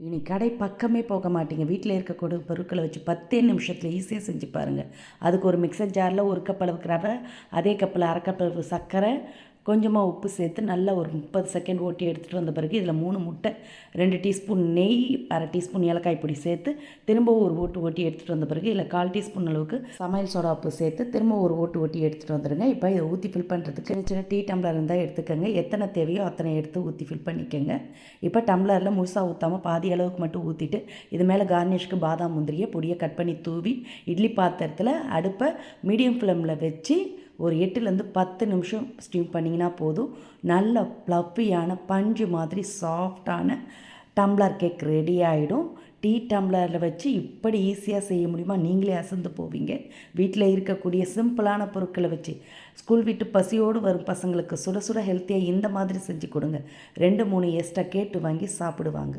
இனி கடை பக்கமே போக மாட்டீங்க. வீட்டில் இருக்கக்கூடிய பொருட்களை வச்சு 10 நிமிஷத்தில் ஈஸியாக செஞ்சு பாருங்கள். அதுக்கு ஒரு மிக்சர் ஜாரில் 1 கப் அளவுக்கு ரவை, அதே கப்பில் 1/2 கப் அளவு சர்க்கரை, கொஞ்சமாக உப்பு சேர்த்து நல்லா ஒரு 30 செகண்ட் ஓட்டி எடுத்துகிட்டு வந்த பிறகு இதில் 3 முட்டை, 2 டீஸ்பூன் நெய், 1/2 டீஸ்பூன் ஏலக்காய் பொடி சேர்த்து திரும்பவும் ஒரு ஓட்டி எடுத்துகிட்டு வந்த பிறகு இதில் 1/4 டீஸ்பூன் அளவுக்கு சமையல் சோடா உப்பு சேர்த்து திரும்ப ஒரு ஓட்டி எடுத்துகிட்டு வந்துடுங்க. இப்போ இதை ஊற்றி ஃபில் பண்ணுறதுக்கு சின்ன சின்ன டீ டம்ளர் இருந்தால் எடுத்துக்கோங்க. எத்தனை தேவையோ அத்தனை எடுத்து ஊற்றி ஃபில் பண்ணிக்கோங்க. இப்போ டம்ளரில் முழுசாக ஊற்றாமல் பாதி அளவுக்கு மட்டும் ஊற்றிட்டு இது மேலே கார்னிஷ்க்கு பாதாம் முந்திரியை பொடியை கட் பண்ணி தூவி இட்லி பாத்திரத்தில் அடுப்பை மீடியம் ஃப்ளேமில் வச்சு ஒரு 8லேருந்து 10 நிமிஷம் ஸ்டீம் பண்ணிங்கன்னா போதும். நல்ல ப்ளஃபியான பஞ்சு மாதிரி சாஃப்டான டம்ளர் கேக் ரெடி ஆகிடும். டீ டம்ளரில் வச்சு இப்படி ஈஸியாக செய்ய முடியுமா? நீங்களே அசந்து போவீங்க. வீட்டில் இருக்கக்கூடிய சிம்பிளான பொருட்களை வச்சு ஸ்கூல் விட்டு பசியோடு வரும் பசங்களுக்கு சுட சுட ஹெல்த்தியாக இந்த மாதிரி செஞ்சு கொடுங்க. 2-3 எக்ஸ்ட்ரா கேட்டு வாங்கி சாப்பிடுவாங்க.